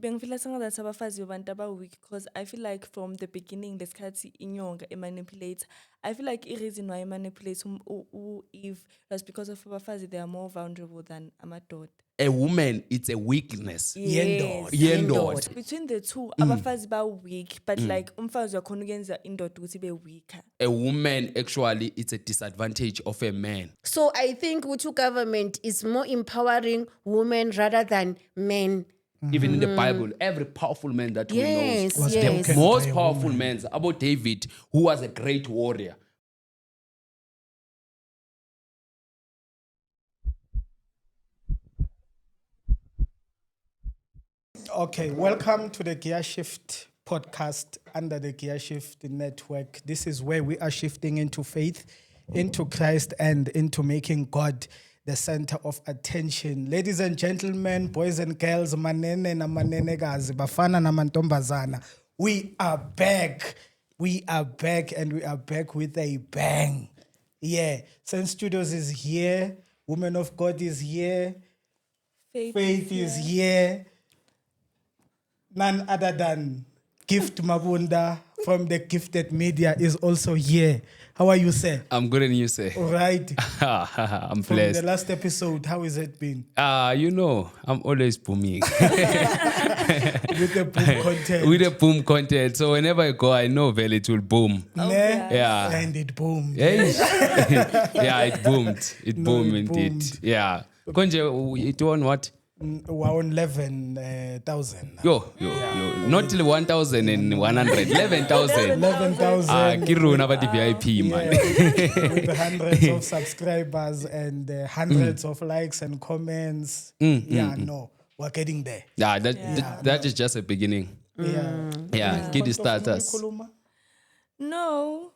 Bengifila sengathi abafazi babantu aba-weak because I feel like from the beginning lesikhathi inyonga emanipulate. I feel like the reason why manipulates Eve was because of abafazi they are more vulnerable than amadoda. A woman, it's a weakness. Yes. Yendoda. Between the two, abafazi ba weak, but like umfazi yakhona ukuyenza indoda ukuthi be weaker. A woman, actually, it's a disadvantage of a man. So I think Utu government is more empowering women rather than men. Even in the Bible, every powerful man that we know Was yes. most powerful men, about David, who was a great warrior. Okay, welcome to the Gear Shift podcast under the Gear Shift network. This is where we are shifting into faith, into Christ, and into making God the center of attention. Ladies and gentlemen, boys and girls, manene na manenekazi, bafana na mantombazana, we are back. We are back, and we are back with a bang. Yeah, Sense Studios is here. Woman of God is here. Faith is here. None other than Gift Mabunda from the Gifted Media is also here. How are you, sir? I'm good, and you say? All right. I'm From blessed. the last episode, how has it been? You know, I'm always booming. With the boom content. With the boom content. So whenever I go, I know well it will boom. Yeah. And it boomed. Yeah, it boomed. It boomed indeed. boomed. Yeah. Konje, it won what? We're on 11,000. Yo. Not till 1,100. 11,000. 11,000. Kiruna ba VIP, man. With hundreds of subscribers and hundreds of likes and comments. No, we're getting there. Yeah, that is just a beginning. Yeah, get the starters. No,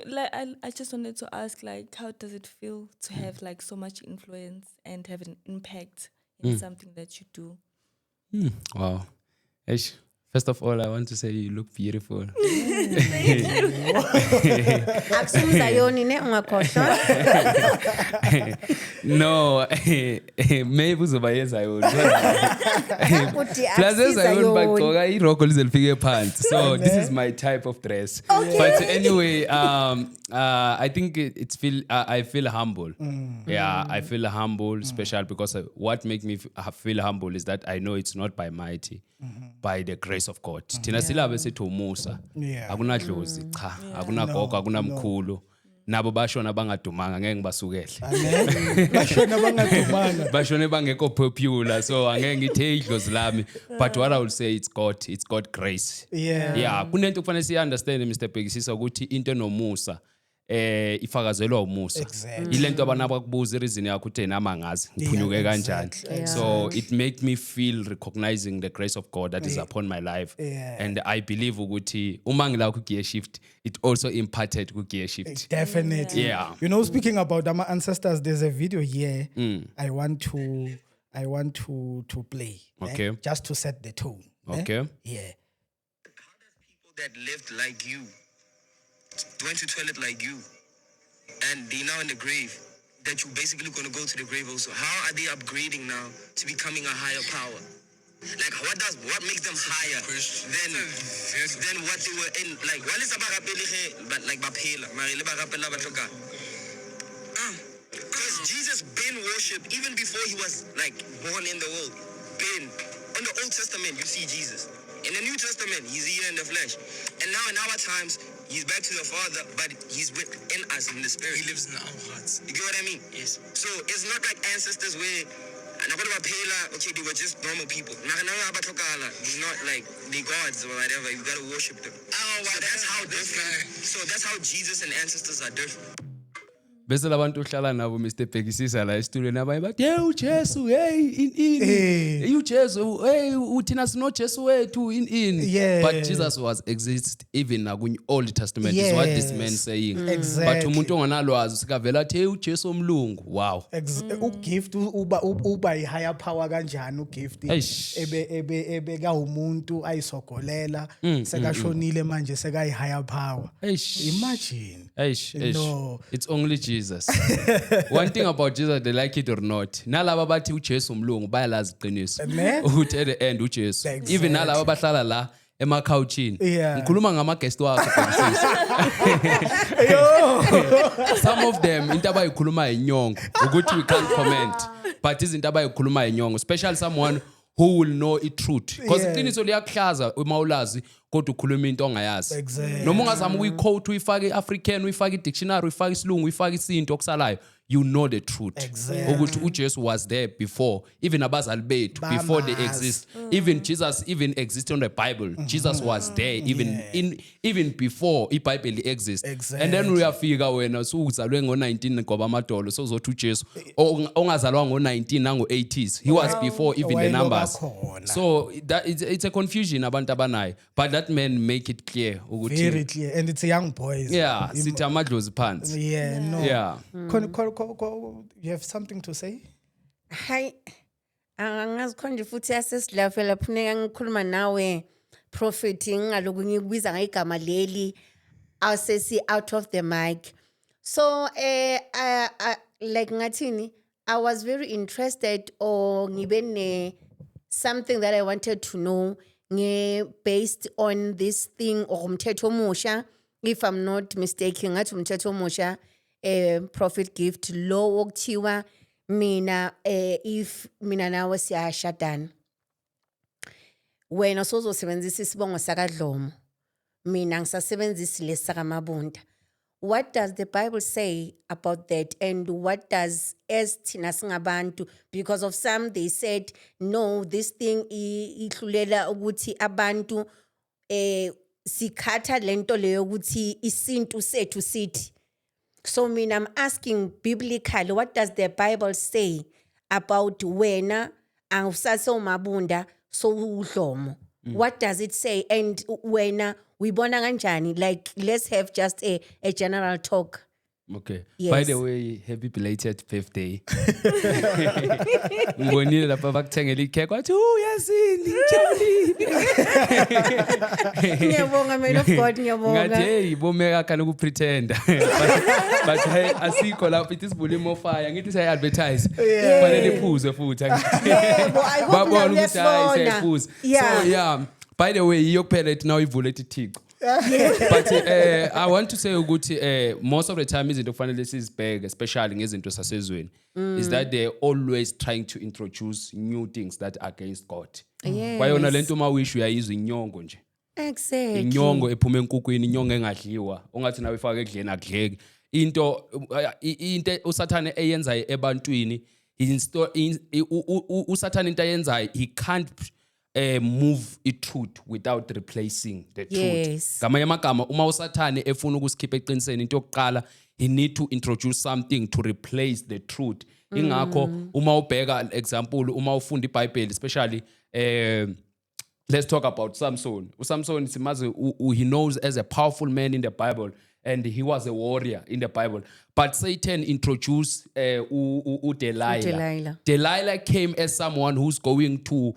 like I just wanted to ask, like, how does it feel to have like so much influence and have an impact in something that you do? Wow. Eish, first of all, I want to say you look beautiful. Akusumzayoni ne ungakhohlwa. No, maybe uzobayeza yona. Uthi Plus akusizayoni. bagcoka iroko lizolifike phansi. So this is my type of dress. Okay. But anyway, I think I feel humble. Yeah, I feel humble, special because what makes me feel humble is that I know it's not by mighty, by the grace of God. Thina silabe sithi umusa. Yeah. Akunadlozi cha, akunagogo, akunamkhulu. Nabo bashona bangadumanga ngeke ngibasukele. Bashona bangadumanga. Bashone bangekho popular, so angeke ngithe idlozi lami. But what I will say, it's God grace. Yeah, kunento kufanele si understand Mr. Bhekisisa ukuthi into enomusa ifakazelwa umusa. Exactly. Ilento abantu abakubuza reason yakho uthi nama ngazi ngiphunyuke kanjani. So it make me feel recognizing the grace of God that is upon my life. And I believe ukuthi uma ngila ku Gear Shift, it also imparted ku Gear Shift. Definitely. Yeah. You know, speaking about our ancestors, there's a video here I want to play. Okay. Just to set the tone. Okay. Yeah. People that lived like you, went to toilet like you, and they now in the grave, that you basically gonna go to the grave also. How are they upgrading now to becoming a higher power? Like what makes them higher than what they were in? Like what is about but like bapela, because Jesus been worshipped even before he was like born in the world. Been in the Old Testament, you see Jesus. In the New Testament, he's here in the flesh. And now in our times, he's back to the Father, but he's within us in the Spirit. He lives in our hearts. You get what I mean? Yes. So it's not like ancestors where, okay, they were just normal people. It's not like they gods or whatever. You gotta worship them. So that's how different. So that's how Jesus and ancestors are different. Bese labantu uhlala nabo Mr. Bhekisisa la estudioini abaye bathi hey uJesu hey in uJesu hey uthina sino Jesu wethu in Yeah. but Jesus was exist even na ku Old Testament is what this man saying. Exactly. But umuntu onganalwazi sikavela athi hey uJesu omlungu. Wow. Ugift uba higher power kanjani ugift Eish. ebe ka umuntu ayisogolela sekashonile manje seka higher power. Eish. Imagine. Eish. No. It's only Jesus. Jesus. One thing about Jesus, they like it or not. Nalaba bathi uJesu umlungu bayalazi iqiniso. Ne? Ukuthi at the end uJesu. Exactly. Even nalaba bahlala la emakhawuchini. Yeah. Ngikhuluma ngama-guest wakho. Some of them into abayikhuluma inyongo ukuthi we can't comment. But izinto abayikhuluma inyongo, especially someone who will know it truth. Because Yeah. iqiniso liyakuhlaza uma ulazi kodwa ukhuluma into ongayazi. Exactly. Noma ungazama ukuyi-quote uyifake i-African, uyifake i-dictionary, uyifake isilungu, uyifake isinto okusalayo, you know the truth. Exactly. Ukuthi uJesu was there before, even abazali bethu, before they Bamazi. exist. Even Jesus even existed on the Bible. Jesus was there even before iBhayibheli exists. And then uyafika wena usuzalwe ngo-19 ngoba amadolo sozothi uJesu ongazalwa ngo-19 nango-80s. He was before even the numbers. Wayelobakhona. So that it's a confusion abantu abanayo. But that man make it clear ukuthi Very clear. And it's a young boys. yeah, sithi amadlozi phansi. Yeah, no. Yeah. You have something to say? Hayi, angazikhonje futhi yasesilafela lapho ngikhuluma nawe prophet ngaloku ngikubiza ngegama leli awusesi out of the mic. So like ngathini, I was very interested or ngibe ne something that I wanted to know based on this thing or umthetho omusha, if I'm not mistaken, ngathi umthetho omusha prophet gift law okuthiwa mina if mina nawe siyashadana wena sozosebenzisa isibongo sakadlomo mina ngisasebenzisa lesakaMabunda. What does the Bible say about that, and what does as thina singabantu, because of some they said no, this thing ihlulela ukuthi abantu sikhatha lento leyo ukuthi isintu sethu sithi. So mean, I'm asking biblically, what does the Bible say about wena angusase uMabunda so udlomo? What does it say? And wena uyibona kanjani? Like, let's have just a general talk. Okay. Yes. By the way, happy belated birthday. Ngibonile lapha bakuthengela ikhekhe wathi uyazini ngijabulile. Ngiyabonga man of God, Ngathi ngiyabonga. hey bomeka kana ukupretenda. But hey asikho lapho it is volume of fire. Ngithi say advertise. Fanele iphuze futhi. Yebo, I hope Babona now ukuthi hayi uyasibona. siyaphuza. Yeah. So yeah. By the way, iyokuphela ethi now ivule ethi Thixo. But I want to say ukuthi most of the time izinto kufanele sizibheke especially ngezinto sasezweni is that they're always trying to introduce new things that are against God. Yes. Kwayona lento uma wisho uyayizwa inyongo nje. Exactly. Inyongo ephuma enkukwini, inyongo engadliwa, ongathi nawe ifake ekudleni akudleki. Into usathane eyenzayo ebantwini, usathane into ayenzayo, he can't move truth without replacing the truth. Yes. Ngamanye amagama uma usathane efuna ukusikhipha eqiniseni into yokuqala, he need to introduce something to replace the truth. Ingakho uma ubheka example uma ufunda iBhayibheli especially let's talk about Samson. uSamson simazi he knows as a powerful man in the Bible and he was a warrior in the Bible. But Satan introduced Delilah. Delilah. Delilah came as someone who's going to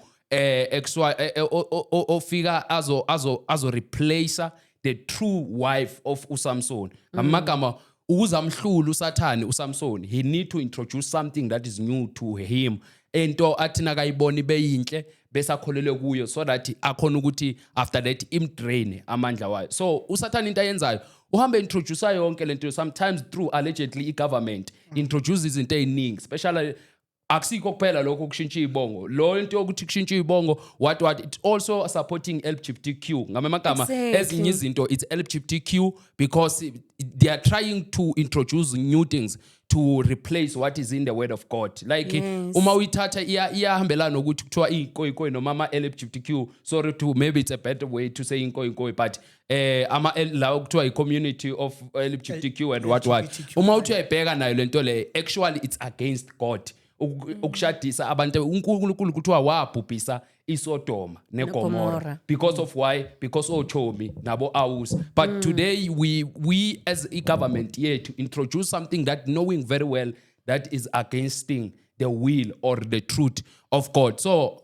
figure as replace the true wife of uSamson. Amagama uzamhlula uSathane uSamson. He need to introduce something that is new to him. Ento athina kayibona ibeyinhle bese akholele kuyo so that akhona ukuthi after that imdrain amandla wayo. So uSathane into ayenzayo uhambe introduce yonke lento sometimes through allegedly government introduce izinto eziningi especially akusikho kuphela lokho kushintsha ibongo lo into yokuthi kushintsha ibongo what it's also supporting LGBTQ ngamagama ezinye izinto it's LGBTQ because they are trying to introduce new things to replace what is in the word of God. Like uma uyithatha iyahambelana ukuthi kuthiwa inkoyi noma ama LGBTQ, sorry to maybe it's a better way to say inkoyi but ama la kuthiwa i community of LGBTQ and what uma uthi uyayibheka nayo lento le actually it's against God. Ukushadisa abantu uNkulunkulu kuthiwa wabhubhisa iSodoma neGomora because of why? Because ochomi nabo awus. But today we as a government here to introduce something that knowing very well that is against the will or the truth of God. So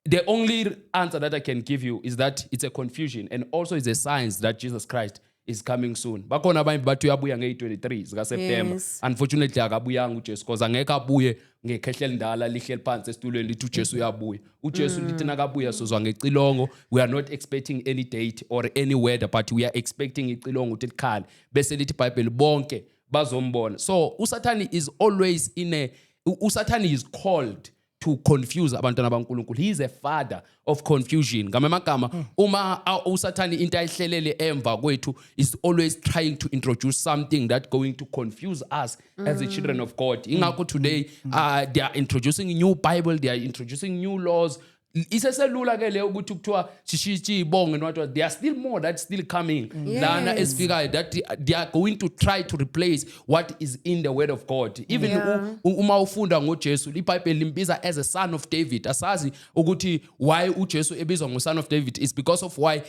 the only answer that I can give you is that it's a confusion and also it's a sign that Jesus Christ is coming soon. Bakhona abanye bathi uyabuya nge-23 zika September. Yes. Unfortunately akabuyanga uJesu because angeke abuye ngekhehla elindala lihleli phansi esitulweni lithi uJesu uyabuya. uJesu lithi nakabuya sozwa ngecilongo. We are not expecting any date or any weather, but we are expecting icilongo ukuthi likhale. Bese lithi iBhayibheli bonke bazombona. So uSathane is always uSathane is called to confuse abantwana baNkulunkulu. He is a father of confusion. Ngamagama uma uSathane into ayihlelele emva kwethu is always trying to introduce something that going to confuse us as the children of God. Ingakho today they are introducing a new Bible, they are introducing new laws. Iseselula ke le ukuthi kuthiwa shishishi ibonge nwathi there are still more that's still coming lana esifikayo that they are going to try to replace what is in the word of God. Even uma ufunda ngoJesu iBhayibheli limbiza as a son of David. Asazi ukuthi why uJesu ebizwa ngo son of David is because of why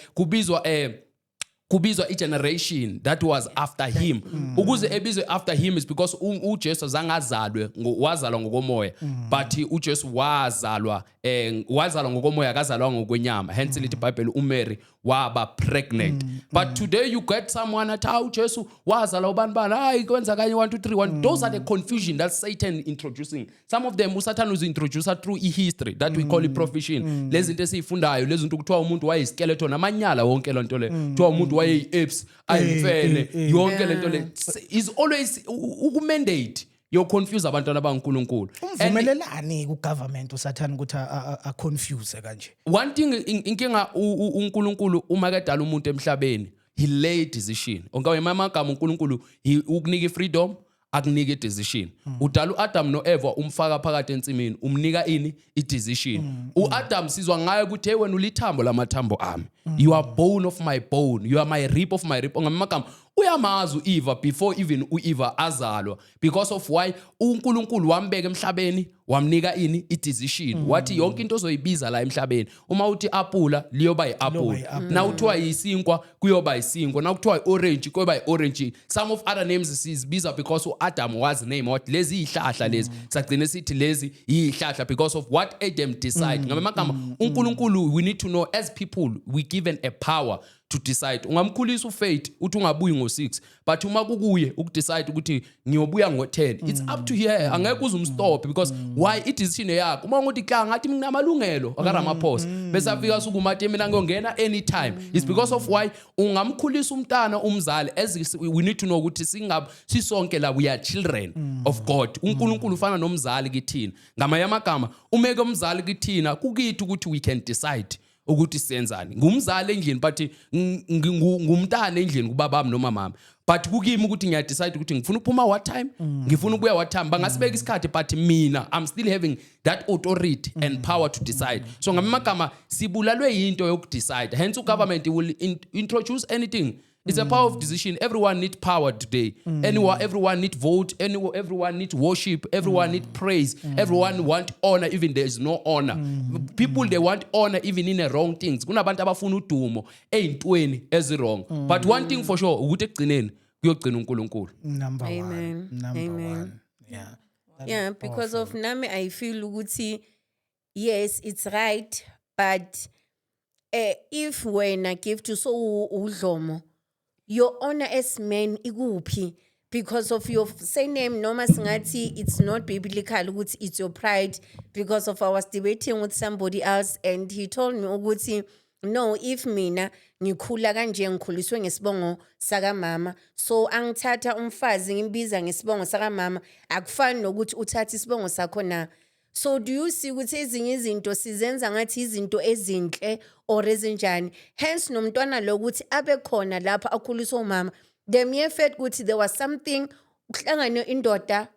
kubizwa generation that was after him. Ukuze ebizwe after him is because uJesu zangazalwe wazalwa ngokomoya, but uJesu wazalwa ngokomoya akazalwa ngokwenyama. Hence lithi iBhayibheli uMary waba pregnant. But today you get someone at uJesu wazalwa ubani hayi kwenza kanye 1 2 3 1. Those are the confusion that Satan introducing. Some of them uSathane is introducer through history that we call it profession. Lezi zinto esifundayo, lezi zinto kuthiwa umuntu wayeyiskeleton amanyala wonke lonto le. Kuthiwa umuntu wayeyi-apes ayimfene yonke lento le is always ukumandate you confuse abantwana baNkulunkulu. Umvumelelani kugovernment uSathane ukuthi a confuse kanje. One thing inkinga uNkulunkulu uma kadala umuntu emhlabeni, he lay decision. Ongawe amagama uNkulunkulu ukunika freedom akunika decision. Udala uAdam noEva umfaka phakathi ensimini umnika decision. uAdam sizwa ngaye ukuthi wena ulithambo lamathambo ami. You are bone of my bone, you are my rib of my rib. Ngamagama uyamazi uEva before even uEva azalwa, because of why uNkulunkulu wambeka emhlabeni wamnika decision. Wathi yonke into ozoyibiza la emhlabeni, uma uthi apula liyoba iapula, na uthiwa yisinkwa kuyoba yisinkwa, na uthiwa orange kuyoba orange. Some of other names sizibiza because Adam was name what lezi ihlahla lezi sagcina sithi lezi ihlahla because of what Adam decide. Ngamagama uNkulunkulu, we need to know as people we given a power to decide. Ungamkhulisa uFaith uthi ungabuyi ngo6, but uma kukuye ukudecide ukuthi ngiyobuya ngo10, it's up to here. Angeke uzumstop because why decision yakho. Uma ngothi kla ngathi mina amalungelo akaRamaphosa bese afika sukumathi mina ngiyongena anytime. It's because of why ungamkhulisa umntana umzali, as we need to know ukuthi sisonke la we are children of God. uNkulunkulu ufana nomzali kithina. Ngamanye amagama umeke umzali kithina kukithi ukuthi we can decide ukuthi senzani. Ngumzali endlini but ngumntana endlini kubaba bami noma mama, but kukimi ukuthi ngiya decide ukuthi ngifuna ukuphuma what time, ngifuna ukuya what time. Bangasibeka isikhathi but mina I'm still having that authority and power to decide. So ngamagama sibulalwe into yokudecide. Hence government will introduce anything. It's a power of decision. Everyone needs power today. Everyone needs vote. Everyone needs worship. Everyone needs praise. Everyone want honor even there is no honor. People, they want honor even in the wrong things. Kunabantu abafuna udumo eyintweni ezirong. But one thing for sure, ukuthi ekugcineni kuyogcina uNkulunkulu. Number Amen. one. Number Amen. one. Yeah. That Yeah, is because powerful. of nami I feel ukuthi yes, it's right, but if when I give to so udlomo, your honor as men ikuphi, because of your surname noma singathi it's not biblical ukuthi it's your pride, because of I was debating with somebody else and he told me ukuthi no, if mina ngikhula kanje ngikhuliswe ngesibongo saka mama, so angithatha umfazi ngimbiza ngesibongo saka mama akufani nokuthi uthatha isibongo sakho na. So do you see ukuthi ezinye izinto sizenza ngathi izinto ezinhle or ezinjani, hence nomntwana lokuthi abe khona lapha akhuliswa umama, the mere fact ukuthi there was something ukuhlangana indoda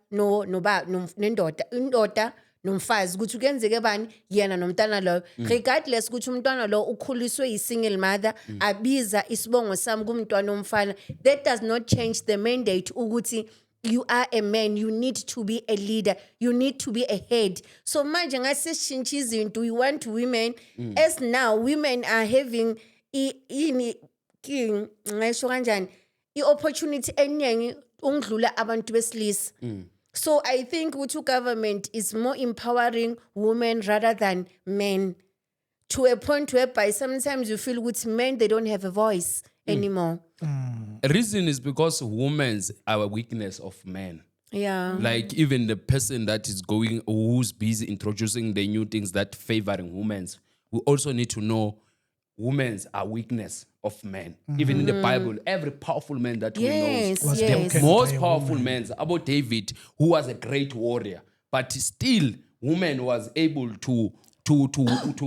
nendoda nomfazi ukuthi kuyenzeke bani yena nomntana loyo, regardless ukuthi umntwana lo ukhuliswe yi-single mother abiza isibongo sami kumntwana omfana, that does not change the mandate ukuthi you are a man, you need to be a leader, you need to be a head. So manje ngasishintsha izinto, we want women, as now women are having ngisho kanjani i-opportunity eningi ungidlula abantu besilisa. So I think ukuthi government is more empowering women rather than men, to a point whereby sometimes you feel ukuthi men, they don't have a voice anymore. Reason is because women's are a weakness of men. Yeah. Like even the person that is who's busy introducing the new things that favoring women's, we also need to know women's are weakness of men. Even in the Bible, every powerful man that we know, Yes, Was yes. broken. most by a powerful men, about David, who was a great warrior, but still woman was able to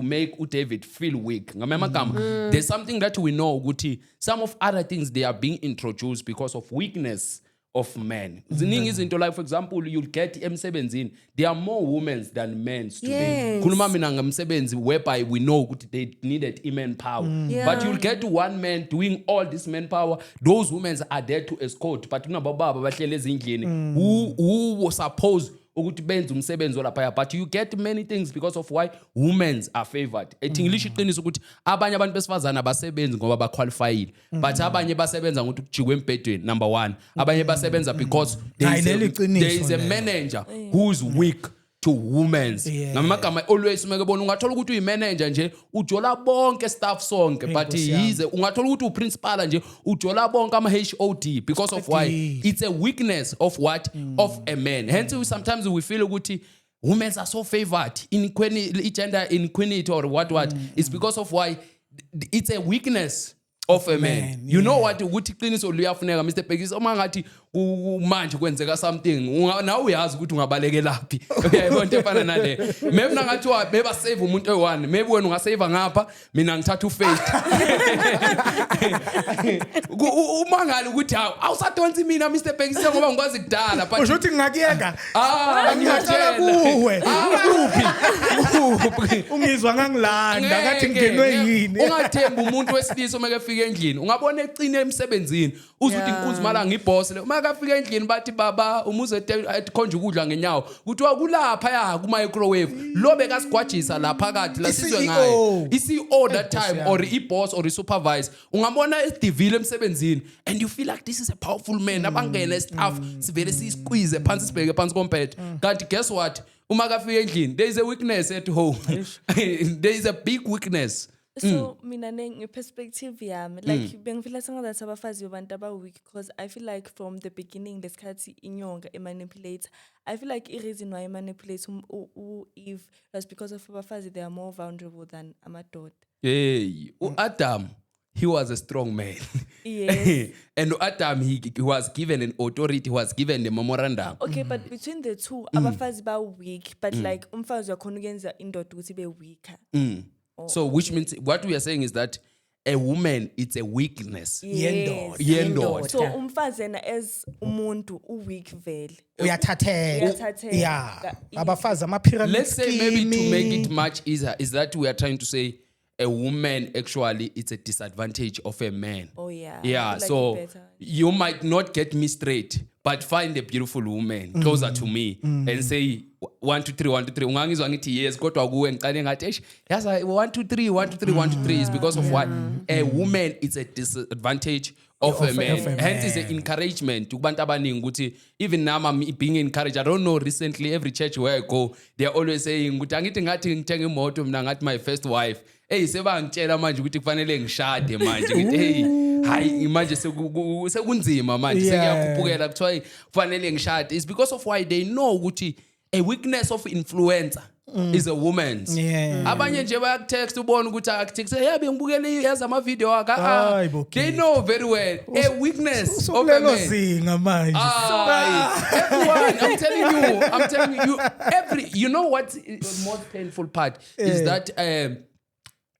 make David feel weak. There's something that we know, Guti. Some of other things they are being introduced because of weakness of men. Ziningi izinto, like for example, you'll get emsebenzini. There are more women than men today. Yes. Khuluma mina ngemsebenzi whereby we know ukuthi they needed manpower. Yeah. But you'll get one man doing all this manpower. Those women are there to escort. But kunababa bahlele ezindlini who was supposed ukuthi benze umsebenzi olaphaya, but you get many things because of why women are favored. English iqiniso ukuthi abanye abantu besifazana abasebenzi ngoba baqualified, but abanye basebenza ngokuthi kujikwe embedweni, number 1. Abanye basebenza because there is a manager who's weak to women. Ngamagama always umekebona ungathola ukuthi uyimanager nje ujola bonke staff sonke, but ungathola ukuthi uprincipal nje ujola bonke ama HOD because of why it's a weakness of what of a man. Hence sometimes we feel ukuthi women are so favored in gender inequality or what it's because of why it's a weakness of a man. You know what ukuthi iqiniso liyafuneka Mr. Pekisi uma ngathi manje kwenzeka something nawe uyazi ukuthi ungabaleke laphi. Uyayibona into efana nale. Maybe nangathiwa beba save umuntu oyi1, maybe wena ungasave ngapha, mina ngithatha uFaith. Umangala ukuthi awusadonsi mina Mr. Pekisi ngoba ngikwazi kudala, but usho ukuthi ngingakuyeka ngiyatshela kuwe kuphi ungizwa ngangilanda kathi ngingenwe yini. Ungathemba umuntu wesilisa uma kefika endlini, ungabona eqine emsebenzini uzuthi inkunzi mala ngiboss le uma kafika endlini bathi baba umuze ekhonje ukudla ngenyawo kuthiwa kulapha ya ku microwave lo bekasigwajisa lapha phakathi la sizwe ngayo iCEO that time or iboss or isupervise, ungabona esidivile emsebenzini and you feel like this is a powerful man abangena staff sivele sisqueeze phansi sibheke phansi komphethe, kanti guess what, uma kafika endlini there is a weakness at home. There is a big weakness. So mina ngeperspective yami, like bengifila sengathi abafazi abantu weak because I feel like from the beginning lesikhathi inyonga manipulate. I feel like the reason why manipulate Eve was because of abafazi they are more vulnerable than amadoda. Hey, Adam, he was a strong man. Yes. And Adam, he was given an authority, he was given the memorandum. Okay, but between the two, abafazi ba weak, but like umfazi wakhona ukuyenza indoda ukuthi be weaker. So which means what we are saying is that a woman, it's a weakness. Yes. Yendoda. So umfazi yena as umuntu weak vele. uyathatheka yeah abafazi ama pyramid. Let's say maybe to make it much easier is that we are trying to say a woman actually it's a disadvantage of a man. Oh yeah. Yeah, I feel like so it better. you might not get me straight, but find a beautiful woman closer to me and say 1 2 3 1 2 3 ungangizwa ngithi yes kodwa kuwe ngicane ngathi eish yaza 1 2 3 1 2 3 1 2 3 is because of what a woman is a disadvantage of a man. Hence is an encouragement kubantu abaningi ukuthi even now I'm being encouraged. I don't know, recently every church where I go they are always saying ukuthi angithi ngathi ngithenga imoto mina ngathi my first wife hey sebangitshela manje ukuthi kufanele ngishade manje ngithi hey hayi manje sekunzima manje sekuyakhuphukela kuthiwa kufanele ngishade. It's because of why they know ukuthi a weakness of influencer is a woman's. Abanye nje bayakutext ubona ukuthi akutext hey bengibukele yaza ama video aka they know very well a weakness of a man. Zinga manje Everyone, I'm telling you you know what the most painful part is that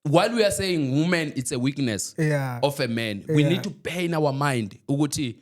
while we are saying woman it's a weakness of a man, we need to bear in our mind ukuthi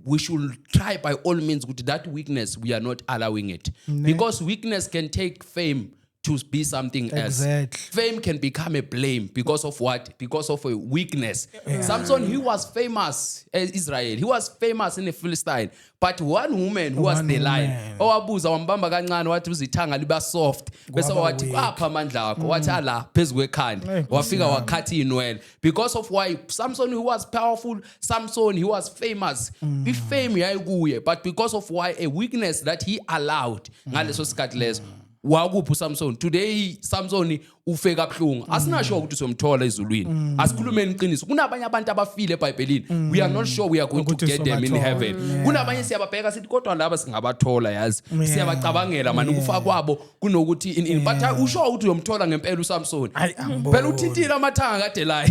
we should try by all means with that weakness we are not allowing it because weakness can take fame to be something else. Fame can become a blame because of what? Because of a weakness. Samson, he was famous in Israel. He was famous in the Philistine. But one woman who was the lion. Owabuza wambamba kancane wathi uzithanga liba soft. Bese wathi apha amandla akho. Wathi ala phezu kwekhanda. Wafika wakhathi inwele. Because of why Samson who was powerful, Samson he was famous. Ifame yayikuye, but because of why a weakness that he allowed ngaleso sikhathi leso. Wakuphi Samson today Samson ufe kabuhlungu asinasho ukuthi somthola ezulwini asikhulumeni iqiniso kunabanye abantu abafile eBhayibhelini we are not sure we are going to Ukuthi get them in sobathola. heaven kunabanye siyababheka sithi kodwa laba singabathola yazi siyabacabangela manje ukufa kwabo kunokuthi in but usho ukuthi uyomthola ngempela uSamson Ayi, angiboni. phela uthintile amathanga kaDelila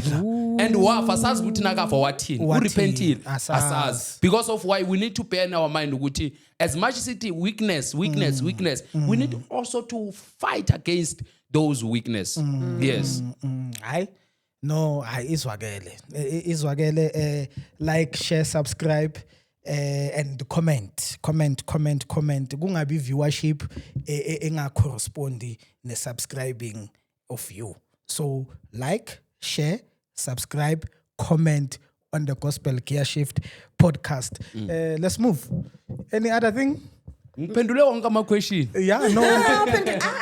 and wafa sazi ukuthi nakafa wathini urepentile asazi because of why we need to bear in our mind ukuthi as much as it weakness we need also to fight against those weakness yes Hayi no izwakele like share subscribe and comment kungabi viewership enga correspondi ne subscribing of you so like share subscribe comment on the Gospel Gear Shift podcast let's move any other thing ngiphendule wonke ama question yeah no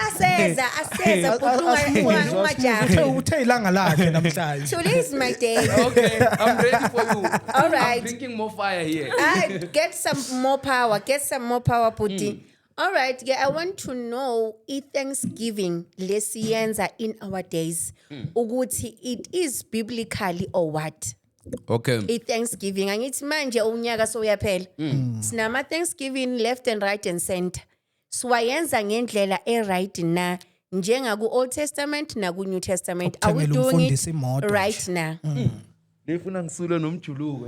aseza ungajaha. uthe ilanga lakhe namhlanje Today is my day. okay I'm ready for you All right. I'm drinking more fire here Get some more power, Puti. All right, yeah, I want to know if Thanksgiving lesiyenza in our days, ukuthi it is biblically or what? okay I-Thanksgiving angithi manje unyaka soyaphela sinama Thanksgiving left and right and center siwayenza ngendlela right na njengaku Old Testament naku New Testament are we Ukuthengela doing umfundisi it imoto right now Ngifuna ngisule nomjuluko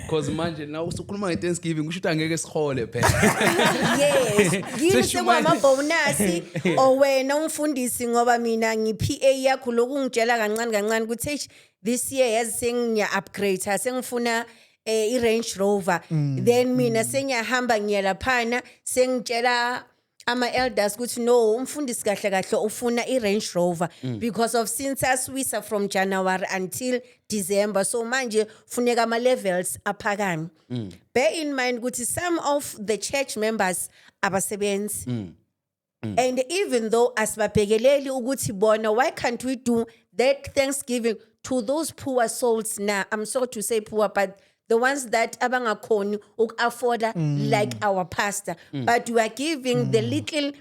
because manje na usukhuluma ngeThanksgiving kusho ukuthi angeke sihole phela yes yini sekwama bonus owena umfundisi ngoba mina ngi-PA yakho lokungitshela kancane ukuthi this year yazi sengiya upgrade sengifuna i-Range Rover then mina sengiyahamba ngiyalaphana sengitshela ama-elders ukuthi no umfundisi kahle ufuna i-Range Rover because of since aswisa from January until December so manje funeka ama-levels aphakame bear in mind ukuthi some of the church members abasebenzi and even though asibabhekeleli ukuthi bona why can't we do that Thanksgiving to those poor souls now I'm sorry to say poor but the ones that abangakhoni uku-afforda like our pastor but we are giving the little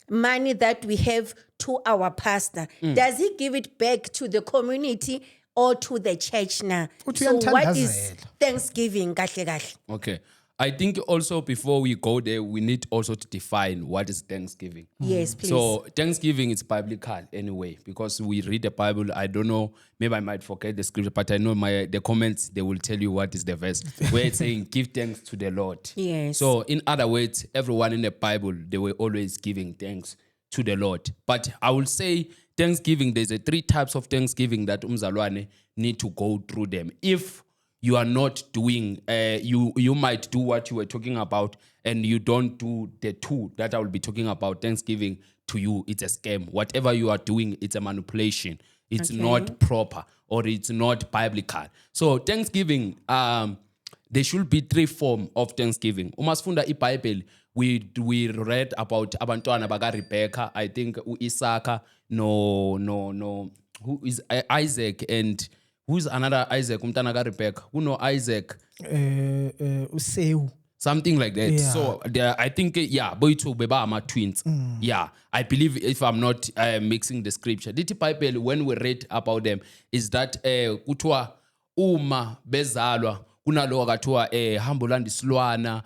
money that we have to our pastor does he give it back to the community or to the church now Uthi so what is uyamthandazela. Thanksgiving kahle okay I think also before we go there we need also to define what is Thanksgiving yes please So Thanksgiving is biblical anyway because we read the Bible. I don't know, maybe I might forget the scripture, but I know the comments they will tell you what is the verse where it's saying give thanks to the Lord. Yes. So in other words, everyone in the Bible they were always giving thanks to the Lord. But I will say Thanksgiving there's a 3 types of Thanksgiving that umzalwane need to go through them. If you are not doing, you might do what you were talking about and you don't do the 2 that I will be talking about. Thanksgiving to you, it's a scam. Whatever you are doing, it's a manipulation. It's not proper or it's not biblical. So Thanksgiving, there should be 3 forms of Thanksgiving. Umasfunda iBhayibheli, we read about abantwana baka Rebecca, I think Isaka, no, who is Isaac and who's another Isaac? Umntana ka Rebecca. Who know Isaac? usewu Something like that. Yeah. So I think boy two beba ama twins. Yeah, I believe if I'm not mixing the scripture. Dithi Bible when we read about them is that kuthiwa uma bezalwa kunalo akathiwa hamba ulanda isilwana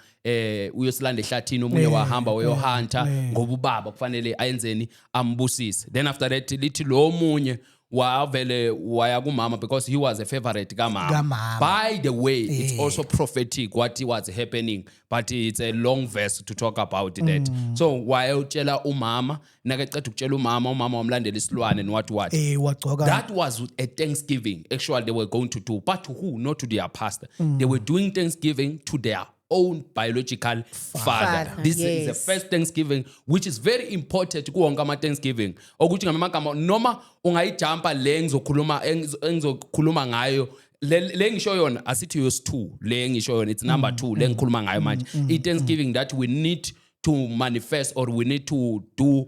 uyosilanda ehlathini omunye wahamba wayohunta ngoba ubaba kufanele ayenzeni ambusise. Then after that lithi lo omunye wavele waya kumama because he was a favorite kamama. By the way, it's also prophetic what was happening, but it's a long verse to talk about that. So wayotshela umama nakaqeda ukutshela umama wamlandela isilwane and what wagcoka that was a Thanksgiving actually they were going to do, but to who? Not to their pastor. They were doing Thanksgiving to their own biological father. This is the first Thanksgiving, which is very important kuwonke ama Thanksgiving. Ukuthi ngamagama noma ungayijumpa le engizokhuluma ngayo le ngisho yona asithi yos 2 le ngisho yona it's number 2 le ngikhuluma ngayo manje i-Thanksgiving that we need to manifest or we need to do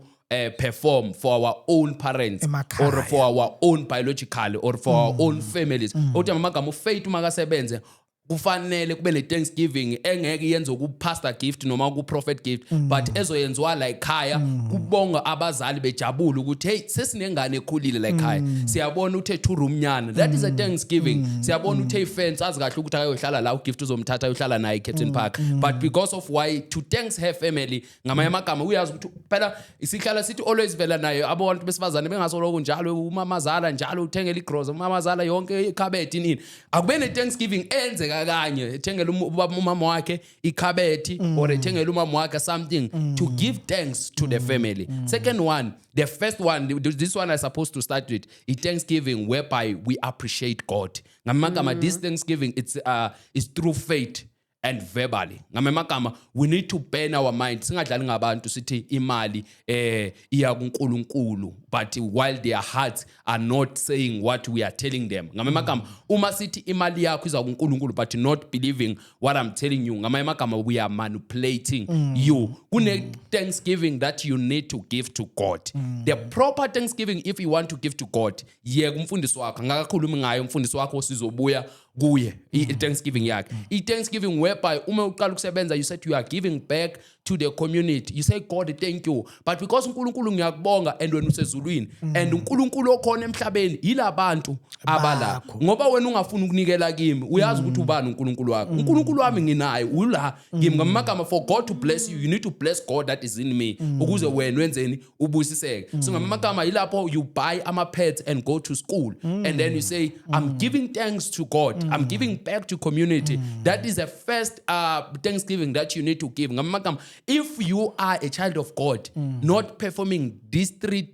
perform for our own parents or for our own biological or for our own families. Ukuthi amagama ufaith makasebenze kufanele kube ne-Thanksgiving engeke yenze ku-pastor gift noma ku-prophet gift but ezoyenziwa la ekhaya kubonga abazali bejabule ukuthi hey sesinengane ekhulile la ekhaya siyabona uthe 2 room nyana that is a Thanksgiving siyabona uthe ifence azi kahle ukuthi akayohlala la ugift uzomthatha ayohlala naye eCaptain Park but because of why to thanks her family ngamanye amagama uyazi ukuthi phela isihlala sithi always vela nayo abantu besifazane bengasoloko njalo umamazala njalo uthengela igrocery umamazala yonke ikhabethi nini akube ne-Thanksgiving enze kanye ethengela umama wakhe ikhabethi or ethengela umama wakhe something to give thanks to the family. Second one, the first one, this one I supposed to start with, is Thanksgiving whereby we appreciate God. Ngamagama this Thanksgiving it's through faith and verbally. Ngamagama we need to burn our mind. Singadlali ngabantu sithi imali iya kuNkulunkulu but while their hearts are not saying what we are telling them. Ngamagama uma sithi imali yakho iza kuNkulunkulu but not believing what I'm telling you. Ngamagama we are manipulating you. Kune Thanksgiving that you need to give to God. The proper Thanksgiving if you want to give to God. Yeke umfundisi wakho ngakakhulumi ngayo umfundisi wakho sizobuya kuye i-Thanksgiving yakhe. I-Thanksgiving whereby uma uqala ukusebenza you said you are giving back to the community. You say God thank you. But because uNkulunkulu ngiyakubonga and wena usezulwini and uNkulunkulu okhona emhlabeni yilabantu abalakho. Ngoba wena ungafuni ukunikela kimi uyazi ukuthi ubani uNkulunkulu wakho. uNkulunkulu wami nginaye ula kimi ngamagama for God to bless you you need to bless God that is in me ukuze wena wenzeni ubusiseke. So ngamagama yilapho you buy ama pads and go to school and then you say I'm giving thanks to God. I'm giving back to community. That is the first Thanksgiving that you need to give. Ngamagama if you are a child of God, not performing these three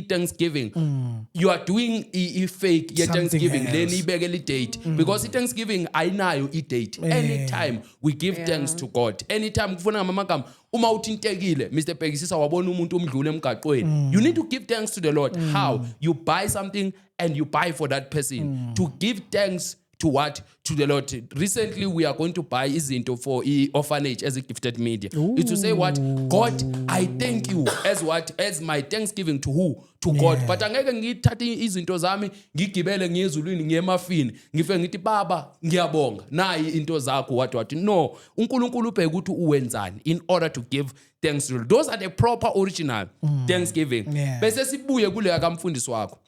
Thanksgiving, you are doing a fake Thanksgiving. Then ibekele date because Thanksgiving ayinayo date. Anytime we give thanks to God. Anytime kufuna ngamagama uma uthintekile Mr. Pekisisa wabona umuntu omdlule emgaqweni. You need to give thanks to the Lord. How? You buy something and you buy for that person to give thanks to what? To the Lord. Recently, we are going to buy izinto for orphanage as a gifted media. It's to say what? God, I thank you as what? As my Thanksgiving to who? To God. But angeke ngithathe izinto zami ngigibele ngiyezulwini ngiyemafini ngife ngithi baba ngiyabonga nayi into zakho what no uNkulunkulu ubheka ukuthi uwenzani in order to give thanks to. Those are the proper original Thanksgiving. Bese sibuye kule akamfundisi wakho.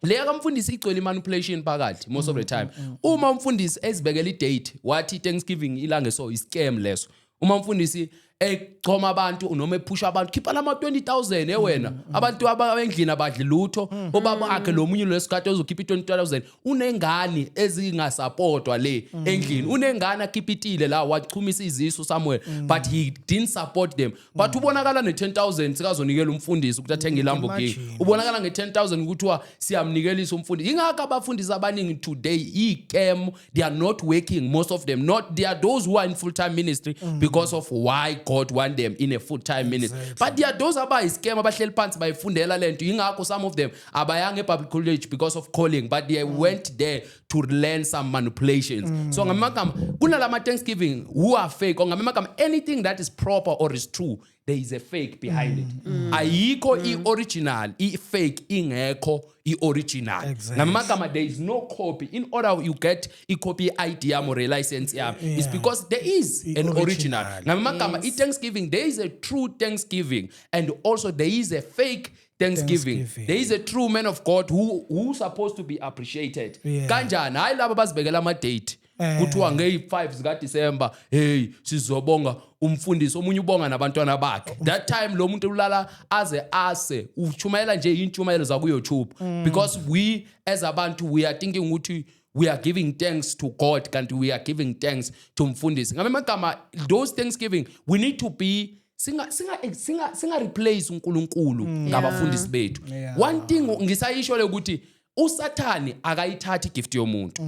Leya kamfundisi igcwele manipulation phakathi most of the time. Uma umfundisi ezibekela idate wathi Thanksgiving ilanga so scam leso. Uma umfundisi echoma abantu noma ephusha abantu khipha lama 20,000 wena abantu abendlini abadli lutho obaba akhe lo munye lesikhathi ozokhipha 20,000 unengane ezingasupportwa le endlini unengane akhipitile la wachumisa izisu somewhere but he didn't support them but ubonakala ne10,000 sikazonikela umfundisi ukuthi athenge iLamborghini ubonakala nge10,000 ukuthiwa siyamnikelisa umfundisi ingaka abafundisi abaningi today icam they are not working most of them not they are those who are in full time ministry because of why God want them in a full-time ministry. But there are those abayi scam abahleli phansi bayifundela lento ingakho some of them abayanga ePublic College because of calling but they went there to learn some manipulations. So ngamagama kunalama Thanksgiving who are fake ngamagama anything that is proper or is true there is a fake behind it. Ayikho i-original, i-fake ingekho i-original. Ngamagama there is no copy. In order you get i-copy ID or a license it's because there is an original. Ngamagama i-Thanksgiving there is a true Thanksgiving and also there is a fake Thanksgiving. There is a true man of God who supposed to be appreciated. Kanjani hayi laba bazibekela ama date. Kuthiwa nge5 zika December hey sizobonga umfundisi omunye ubonga nabantwana bakhe that time lo muntu ulala ase uchumayela nje inchumayelo za ku YouTube because we as abantu we are thinking ukuthi we are giving thanks to God and we are giving thanks to umfundisi ngamagama those Thanksgiving we need to be singa replace uNkulunkulu ngabafundisi bethu one thing ngisayisho le ukuthi uSathani akayithathi gift yomuntu.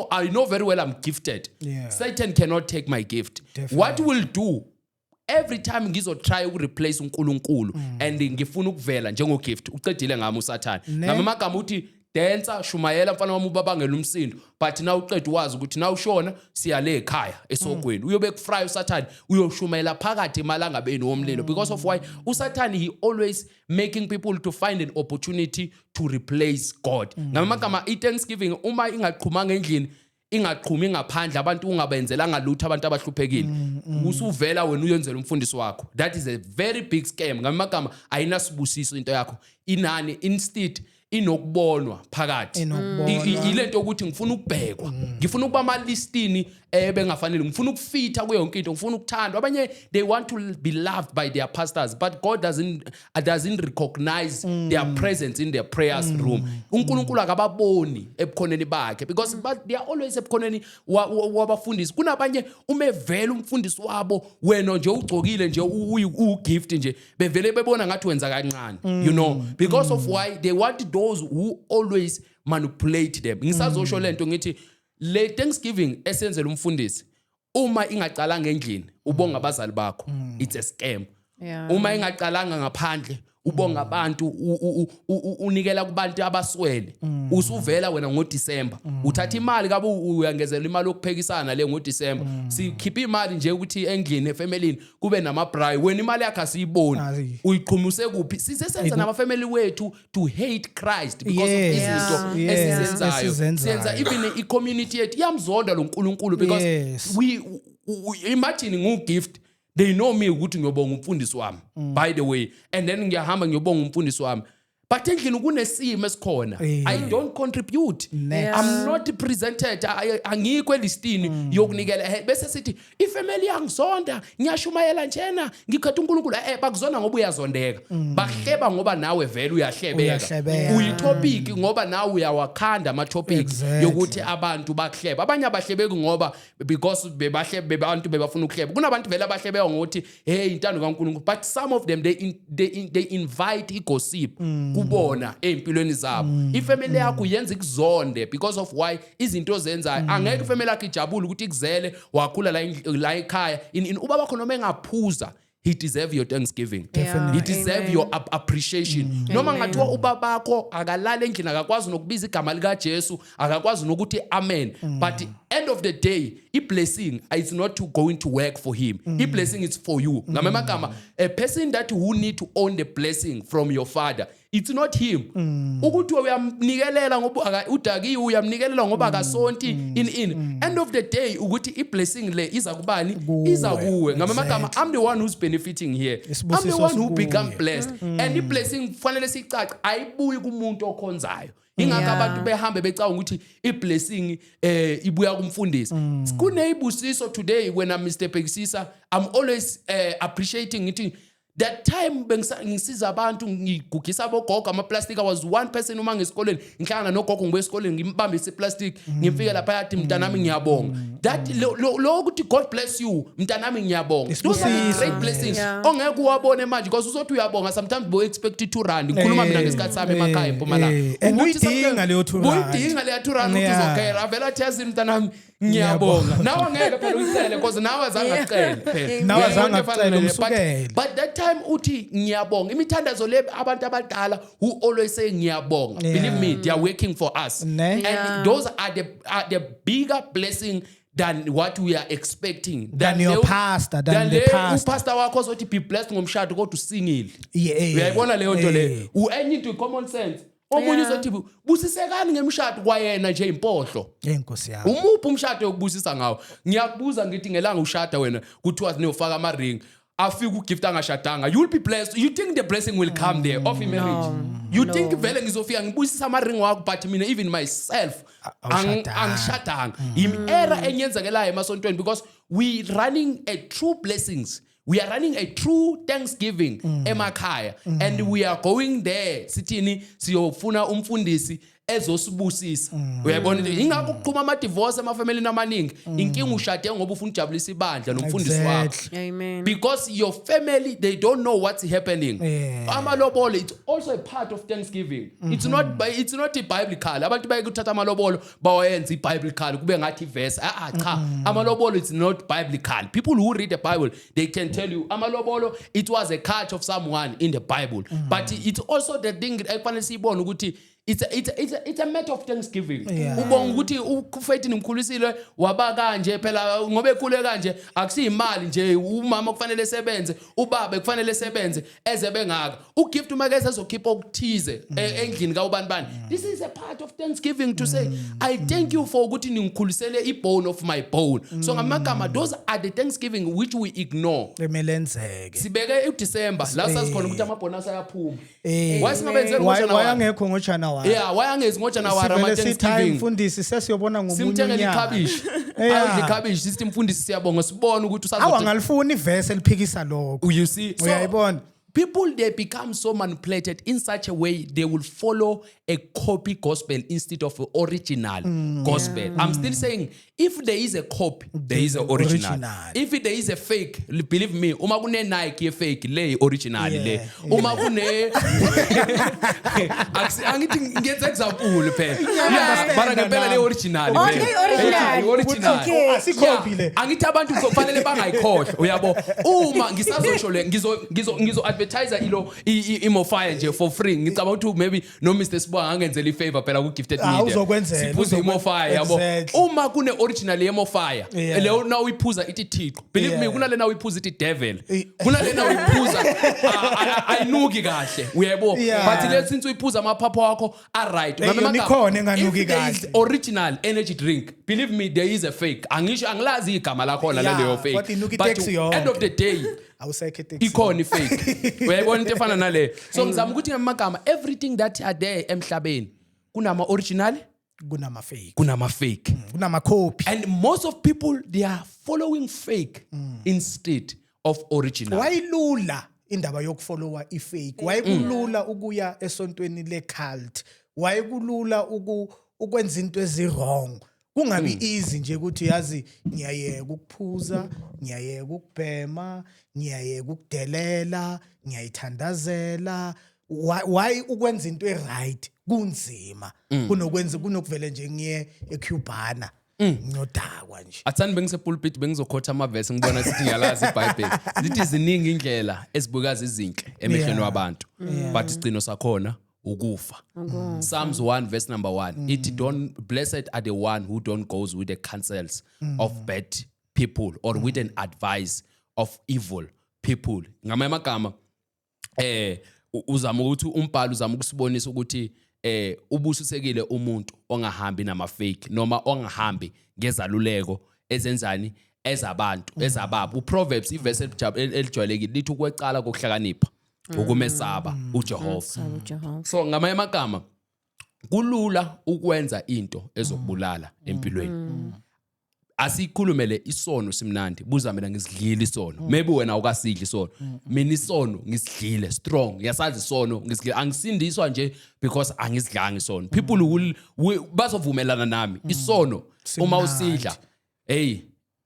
I know very well I'm gifted. Satan cannot take my gift. Definitely. What will do every time ngizo try ukureplace uNkulunkulu and ngifuna ukuvela njengogift uqedile ngami uSathani. Ngamagama uthi dancer shumayela mfana wami ubabangela umsindo but now uqeda wazi ukuthi now ushona siyale ekhaya esokweni uyobe kufry uSathani uyoshumayela phakathi emalanga beni womlilo because of why uSathani he always making people to find an opportunity to replace God. Ngamagama iThanksgiving uma ingaqhumanga endlini ingaqhumi ngaphandle abantu ungabenzelanga lutho abantu abahluphekile usuvela wena uyenzela umfundisi wakho. That is a very big scam. Ngamagama ayinasibusiso into yakho. Inani instead inokubonwa phakathi ilento ukuthi ngifuna ukubhekwa ngifuna ukuba ama listini bengafanele ngifuna ukufitha kuyo yonke into ngifuna ukuthandwa. Abanye they want to be loved by their pastors, but God doesn't recognize their presence in their prayers room. uNkulunkulu akababoni ebukhoneni bakhe because but they are always ebukhoneni wabafundisi. Kunabanye umevela umfundisi wabo wena nje ugcokile nje ugift nje bevele bebona ngathi wenza kancane, you know, because of why they want those who always manipulate them. Ngisazosho lento ngithi le Thanksgiving esenzela umfundisi uma ingacalanga endlini ubonga abazali bakho, it's a scam. Uma ingacalanga ngaphandle ubonga abantu unikela kubantu abaswele usuvela wena ngoDisemba uthatha imali kabe uyangezela imali yokuphekisana le ngoDisemba sikhipha imali nje ukuthi endlini efamily kube nama braai wena imali yakhe asiyiboni uyiqhumuse kuphi. Sisesenza nama family wethu to hate Christ because of izinto esizenzayo. Senza even i community yethu yamzonda lo nkulunkulu because we imagine ngugift. They know me ukuthi ngiyobonga umfundisi wami by the way, and then ngiyahamba ngiyobonga umfundisi wami, but endlini kunesimo esikhona. I don't contribute. I'm not presented. Angikho elistini yokunikela bese sithi ifamily yangisonda ngiyashumayela njena ngikhetha uNkulunkulu bakuzona ngoba uyazondeka bahleba ngoba nawe vele uyahlebeka uyitopic ngoba nawe uyawakhanda ama topics yokuthi abantu bakuhleba. Abanye abahlebeki ngoba because bebahlebe abantu bebafuna ukuhleba. Kunabantu vele abahlebeka ngokuthi hey intando kaNkulunkulu, but some of them they invite gossip kubona empilweni zabo. Ifamily yakho yenza ikuzonde because of why izinto zenzayo. Angeke ifamily yakho ijabule ukuthi ikuzele wakhula la ekhaya in ubaba khona noma engaphuza. He deserve your Thanksgiving. He deserve your appreciation. Noma ngathiwa ubabakho akalala endlini akakwazi nokubiza igama lika Jesu akakwazi nokuthi amen, but end of the day I blessing is not to going to work for him. I blessing is for you. Ngamagama a person that who need to own the blessing from your father, it's not him. Ukuthi uyamnikelela ngoba udaki uyamnikelela ngoba akasonti in end of the day ukuthi I blessing le iza kubani iza kuwe. Ngamagama I'm the one who's benefiting here. I'm the one who become blessed. And I blessing kufanele sicace ayibuyi kumuntu okhonzayo. Ingakho abantu behambe becabanga ukuthi I blessing ibuya kumfundisi. Kuneyibusiso today when I'm Mr. Pekisisa, I'm always appreciating it. That time ngisiza abantu ngigugisa bogogo ama plastic. I was one person uma ngesikoleni ngihlangana nogogo ngibe esikoleni ngimbambe ise plastic ngimfike lapha yathi mntanami ngiyabonga. That lo ukuthi God bless you mntanami ngiyabonga. Those are great blessings. Ongeke uwabone manje because uzothi uyabonga sometimes bo expect i2 ngikhuluma mina ngesikhathi sami emakhaya eMpumalanga. Uyidinga leyo 2 rand. Uyidinga leyo 2 rand ukuthi uzokhera vela thiyazi mntanami ngiyabonga. Nawe ngeke phela uyicele because nawe azange acele phela. Nawe azange acele umsukele. But that time uthi ngiyabonga imithandazo le abantu abadala who always say ngiyabonga. Believe me, they are working for us. And those are the bigger blessing than what we are expecting. Than your pastor, than the pastor. Pastor wakho uzothi be blessed ngomshado kodwa usingile. Uyayibona leyo nto le. Enye into common sense. Omunye uzothi busisekani ngemshado kwayena nje impohlo. Inkosi yami. Umuphi umshado yokubusisa ngawo? Ngiyakubuza ngithi ngelanga ushada wena kuthiwa niyofaka ama ring. Afika ugift angashadanga, you will be blessed. You think the blessing will come there of a marriage? You think vele ngizofika ngibusisa ama ring wakho, but mina even myself angishadanga. Era enyenzakelayo emasontweni because we running a true blessings. We are running a true Thanksgiving emakhaya and we are going there sithini siyofuna umfundisi ezosibusisa. Uyabona ingakho ukuqhuma ama divorce emafamily amaningi inkinga ushade ngoba ufuna ujabulisa ibandla nomfundisi wakho. Amen. Because your family they don't know what's happening. Amalobolo it's also a part of Thanksgiving. It's not biblical. Abantu bayekuthatha amalobolo bawenza ibiblical kube ngathi verse. Cha, amalobolo it's not biblical. People who read the Bible they can tell you amalobolo it was a catch of someone in the Bible. But it's also the thing ekufanele siyibone ukuthi it's a matter of thanksgiving. Yeah. Ubonga ukuthi uFaith nimkhulisile waba kanje phela ngoba ekhule kanje akusiyimali nje umama kufanele sebenze ubaba kufanele sebenze eze bengaka ugift umake ezokhipha okuthize endlini kaubani. This is a part of thanksgiving to say I thank you for ukuthi ningikhulisele ibone of my bone. So ngamagama those are the thanksgiving which we ignore. Emelenzeke. Sibeke uDecember la sazikhona ukuthi amabonus ayaphuma. Why singabenzeli ngoJanuary? Why angekho ngoJanuary? Yeah, why angezi ngoJanuary ama Thanksgiving? Mfundisi sesiyobona ngomunye Simthengele unyaka. ikhabishi. Ayidle ikhabishi system mfundisi siyabonga sibona ukuthi Awu angalifuni iverse eliphikisa lokho. you see so Uyayibona? people they become so manipulated in such a way they will follow a copy gospel instead of an original gospel. I'm still saying if there is a copy there is an original. If there is a fake believe me uma kune Nike fake le original le uma kune angithi ngenza example phela bara ngempela le original original. Okay. Asikhopi le. angithi abantu kufanele bangayikhohlwa uyabo uma ngisazosho le ngizo advertiser imo fire nje for free ngicabanga ukuthi maybe no Mr Sibonga angenzela ifavor phela ku gifted media uzokwenzela siphuza imo fire yabo uma kune original yemo fire leyo na uyiphuza ithi Thixo believe me kunalena uyiphuza ithi devil kunalena uyiphuza ayinuki kahle uyabo but le since uyiphuza amaphapho wakho are right nikhona enganuki kahle original energy drink believe me there is a fake angisho angilazi igama lakho laleyo fake but end of the day awusekhe taxi ikhona fake uyayibona into efana nale so ngizama ukuthi ngamagama everything that are there emhlabeni kunama original kunama fake kunama copy and most of people they are following fake instead of original. wayilula indaba yokufollowa ifake wayekulula ukuya esontweni lecult wayekulula ukwenza into ezirong kungabi easy nje ukuthi yazi ngiyayeka ukuphuza ngiyayeka ukubhema ngiyayeka ukudelela ngiyayithandazela why ukwenza into eright kunzima kunokuvela nje ngiye eCubana ngiyodakwa nje athani bengise pulpit bengizokhotha ama verse ngibona sithi ngiyalazi iBhayibheli zithi ziningi indlela ezibukaza izinhle emehlweni wabantu but isicino sakhona ukufa. Psalms 1 verse number 1 it don't blessed are the one who don't goes with the counsels of bad people or with an advice of evil people. Ngamanye amagama uzama ukuthi umbhalo uzama ukusibonisa ukuthi ubususekile umuntu ongahambi nama fake noma ongahambi ngezaluleko ezenzani ezababa. uProverbs iverse elijwayelekile lithi ukwecala kokuhlakanipha ukumesaba uJehova. So ngamanye amagama kulula ukwenza into ezokubulala empilweni. Asikhulumele isono simnandi buza mina ngisidlile isono maybe wena ukasidla isono mina isono ngisidlile strong yasazi isono ngisidlile angisindiswa nje because angisidlanga isono people will bazovumelana nami isono uma usidla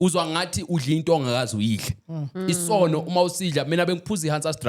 uzwa ngathi udla into ongakazi uyidle isono uma usidla mina bengiphuza iHansas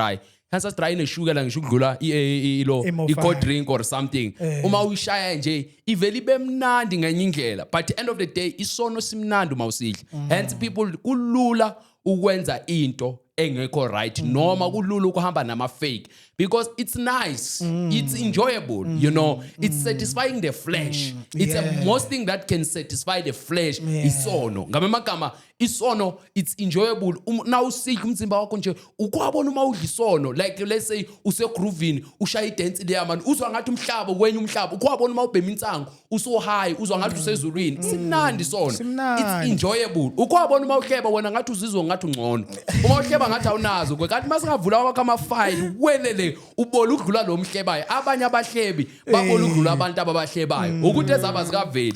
dry ineshuga ngisho ukudlula i-cold drink or something uma uyishaya nje ivele ibe mnandi ngenye indlela but end of the day isono simnandi uma usidla hence people kulula ukwenza into engekho right noma kulula ukuhamba nama fake because it's nice it's enjoyable you know it's satisfying the flesh it's a most thing that can satisfy the flesh isono ngamagama isono it's enjoyable now usidla umzimba wakho nje ukwabona uma udla isono like let's say usegroovini ushaya idance le yamani uzwa ngathi umhlaba wenye umhlaba ukwabona uma ubhema insango uso high uzwa ngathi usezulwini simnandi isono it's enjoyable ukwabona uma uhleba wena ngathi uzizwa ngathi ungcono uma uhleba ngathi awunazo kanti masingavula wakho ama file welele ubola ukudlula lo mhlebayo abanye abahlebi babola ukudlula abantu ababahlebayo ukuthi ezaba zikaveli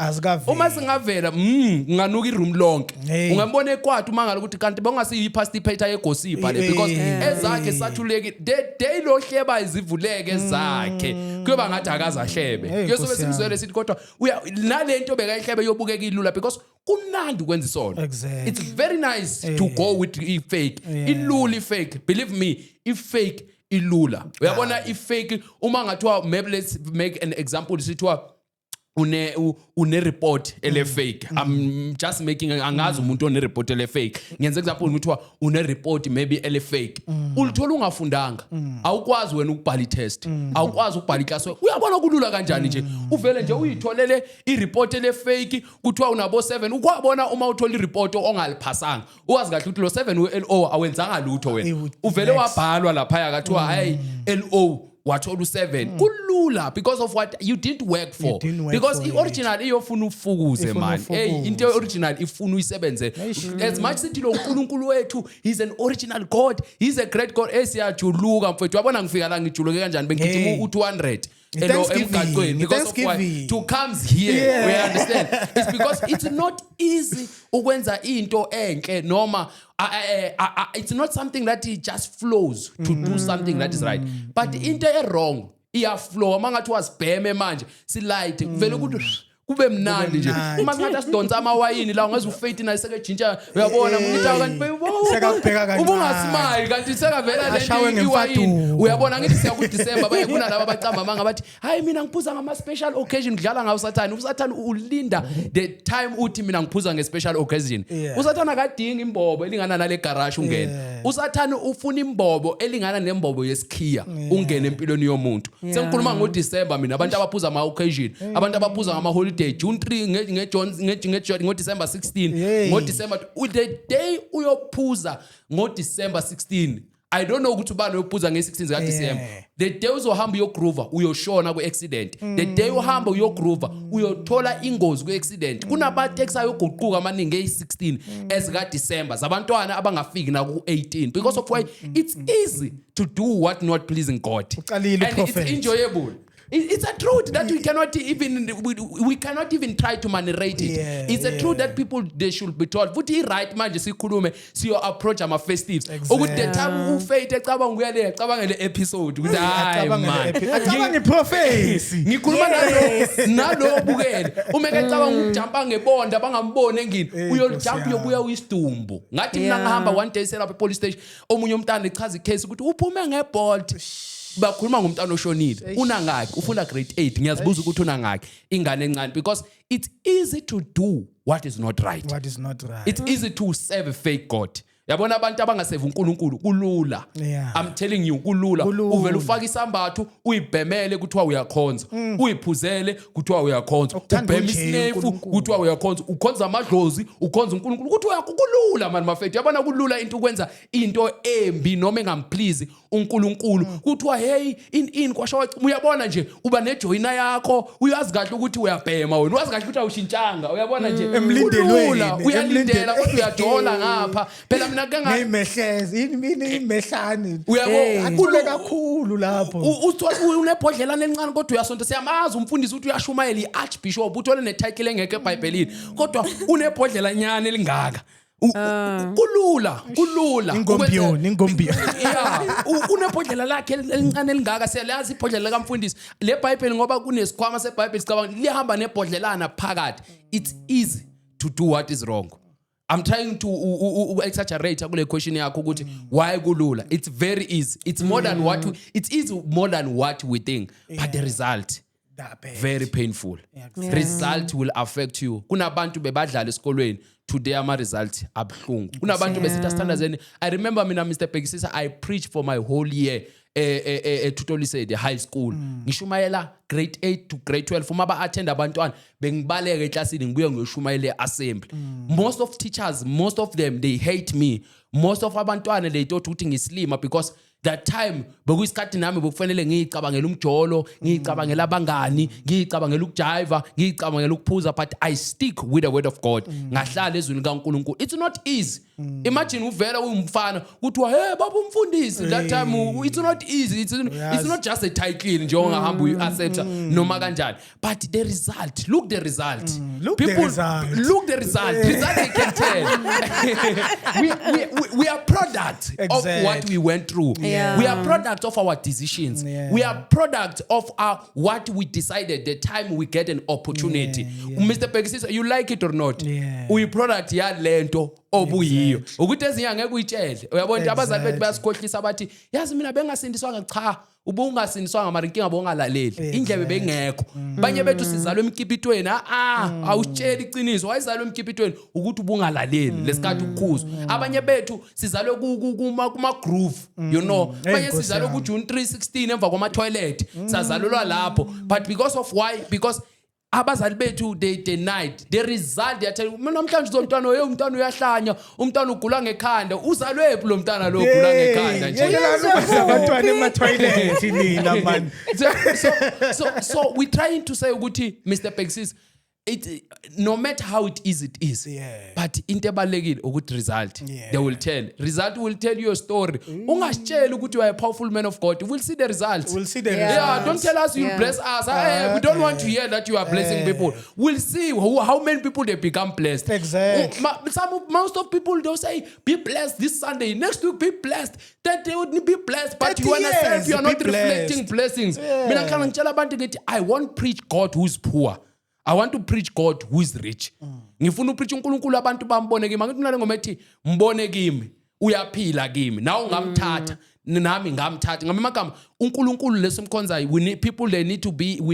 uma singavela nganuka iroom lonke ungambona ekwathu mangala ukuthi kanti bongasiyi past iphetha yegosipa le because ezakhe sathuleke day lo hleba izivuleke zakhe kuyoba ngathi akazahlebe kuyosobe simzwele sithi kodwa nalento bekayihlebe yobukeka ilula because kumnandi ukwenza isono it's very nice to go with fake ilula fake believe me if fake ilula uyabona if fake uma ngathiwa maybe let's make an example sithiwa une report ele fake. I'm just making angazi umuntu one report ele fake. Ngenza example ukuthi une report maybe ele fake. Ulithola ungafundanga. Awukwazi wena ukubhala i-test. Awukwazi ukubhala i-class work. Uyabona kulula kanjani nje. Uvele nje uyitholele i-report ele fake kuthiwa unabo 7. Ukwabona uma uthola i-report ongaliphasanga. Uwazi kahle ukuthi lo 7 we-LO awenzanga lutho wena. Uvele wabhalwa lapha yakathiwa hey LO wathola u7 kulula because of what you didn't work for, because i-original iyofuna ufukuze man. Hey into original ifuna uyisebenze as much sithi lo uNkulunkulu wethu he's an original God, he's a great God. Esiyajuluka mfethu wabona ngifika la ngijuluke kanjani bengithima u200 emgaqweni because of what to comes here. We understand it's because it's not easy ukwenza into enhle noma it's not something that it just flows to do something that is right, but into wrong iyaflow mangathi wasibheme manje silight vele ukuthi kube mnandi nje uma ngathi asidonsa amawayini la ungeze ufaith na iseke jintsha uyabona ngithi kanti sekakubheka kancane ubungasimali kanti sekavela le iwayini uyabona ngithi siya ku December baye kuna laba bacamba manga bathi hayi mina ngiphuza ngama special occasion ngidlala ngawo usathani. Usathani ulinda the time uthi mina ngiphuza nge special occasion. Usathani akadinga imbobo elingana nale garage ungena. Usathani ufuna imbobo elingana nembobo yesikhiya ungena empilweni yomuntu. Sengikhuluma ngo December mina abantu abaphuza ama occasion, abantu abaphuza ngama holiday June 3 ngo December 16 ngo December the day uyophuza ngo December 16. I don't know ukuthi ubani uyophuza nge16 zika December. The day uzohamba uyogroova uyoshona ku accident. The day uhamba uyogroova uyothola ingozi ku accident. Kunabantu exayoguquka amaningi nge16 ezika December zabantwana abangafiki na ku 18 because of why it's easy to do what not pleasing God. And it's enjoyable. It's a truth that we cannot even try to narrate it. It's a truth that people they should be told. Futhi right manje sikhulume siyo approach ama festives. Ukuthi the time uFaith ecabanga uyale ecabanga le episode ukuthi hayi man. Acabanga iProphecy. Ngikhuluma nalo bukele. Uma ecabanga ukujumpa ngebonda bangambone engini. Uyoljump yobuya uyisidumbu. Ngathi mina ngihamba one day selapha police station omunye umntana echaza icase ukuthi uphume ngeBolt. Bakhuluma ngomntana oshonile unangaki ufunda grade 8 ngiyazibuza ukuthi unangaki ingane encane because it's easy to do what is not right. It's easy to serve a fake God. Yabona abantu abangaseva uNkulunkulu kulula. I'm telling you kulula. Uvela ufaka isambatho uyibhemele kuthiwa uyakhonza. Uyiphuzele kuthiwa uyakhonza. Ubhema isinefu kuthiwa uyakhonza. Ukhonza amadlozi, ukhonza uNkulunkulu kuthiwa kulula man mafethu. Yabona kulula into ukwenza into embi noma engamplease uNkulunkulu. Kuthiwa hey in kwasho uyabona nje uba nejoyina yakho uyazi kahle ukuthi uyabhema wena. Uyazi kahle ukuthi awushintshanga. Uyabona nje emlindelweni uyalindela kodwa uyajola ngapha. Phela mina ke ngemehlezi imehlani uyabona kakhulu lapho unebhodlelana elincane kodwa uyasonto siyamazi umfundisi ukuthi uyashumayela iArchbishop uthole netitle engeke eBhayibhelini kodwa unebhodlela nyane elingaka. Kulula ingombiyo yeah unebhodlela lakhe elincane elingaka siyazi ibhodlela likaMfundisi le Bible ngoba kunesikhwama seBible sicabanga lihamba nebhodlelana phakathi. It's easy to do what is wrong. I'm trying to exaggerate kule question yakho ukuthi why kulula. It's very easy. It's more than what it's easy more than what we think, but the result very painful. Result will affect you. Kunabantu bebadlala esikolweni today ama result abhlungu. Kunabantu besitha standards. I remember mina Mr. Pekisisa I preached for my whole year Tutoli said the high school. Ngishumayela grade 8 to grade 12 uma ba attend abantwana bengibaleka eclassini ngibuye ngiyoshumayela assembly. Most of teachers, most of them they hate me. Most of abantwana they thought ukuthi ngislima because that time bekuyisikhathi nami bokufanele ngicabangela umjolo, ngicabangela abangani, ngicabangela ukujiva, ngicabangela ukuphuza, but I stick with the word of God. Ngahlala ezweni kaNkulunkulu. It's not easy. Imagine uvela umfana kuthiwa hey baba umfundisi. That time it's not easy. It's not just a title nje ongahamba uyiaccept noma kanjani, but the result, look the result. Look the result. Result they can tell. we are product of what we went through. We are product of our decisions. We are product of what we decided the time we get an opportunity. Mr. Pekisisa, you like it or not? We product ya lento obuyiyo. Ukuthi ezinyanga ngeke uyitshele. Uyabona abazali bethu bayasikhohlisa bathi yazi mina bengasindiswanga cha ubungasingiswanga mara inkinga bongalaleli indlebe bengekho banye bethu sizalwe emkipitweni awutshela iqiniso wayizalwe emkipitweni ukuthi ubungalaleli lesikhathi ukukhuza abanye bethu sizalwe kuma groove you know banye sizalwe ku June 316 emva kwama toilet sazalelwa lapho but because of why because abazali bethu they denied the result yathi namhlanje uzomntwana umntwana uyahlanya umntwana ugula ngekhanda uzalwephi lo mntwana lo ugula ngekhanda nje abantwana ema-toilet nina man so we trying to say ukuthi Mr. Pexis no matter how it is but into ebalekile ukuthi result they will tell you a story ungasitshela ukuthi you are a powerful man of God we'll see the results don't tell us you bless us we don't want to hear that you are blessing people we'll see how many people they become blessed exactly most of people they'll say be blessed this Sunday next week be blessed that they would be blessed but you understand you are not reflecting blessings mina kana ngitshela abantu ngithi I won't preach God who's poor I want to preach God who is rich. Ngifuna upreach uNkulunkulu abantu bambone kimi. Ngithi mina ngoma ethi mbone kimi, uyaphila kimi. Nawe ungamthatha, nami ngamthatha. Ngama magama uNkulunkulu lesimkhonzayo we need people we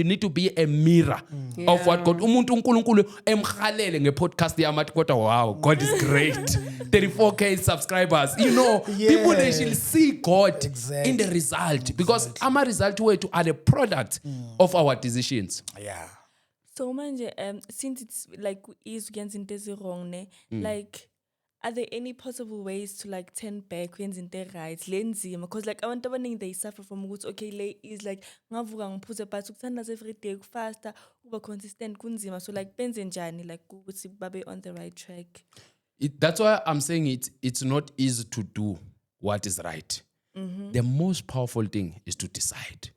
need to be a mirror of what God umuntu uNkulunkulu emkhalele ngepodcast yamathi kodwa wow God is great. 34k subscribers. You know, people they should see God in the result because our result wethu are the product of our decisions. Yeah. So manje, since it's like is against into wrong, like are there any possible ways to like turn back when into right? Lenzima, because like abantu abaningi they suffer from ukuthi okay le is like ngavuka ngiphuze but ukuthandaza every day faster uba consistent kunzima so like benze njani like ukuthi babe on the right track. That's why I'm saying it's not easy to do what is right. The most powerful thing is to decide.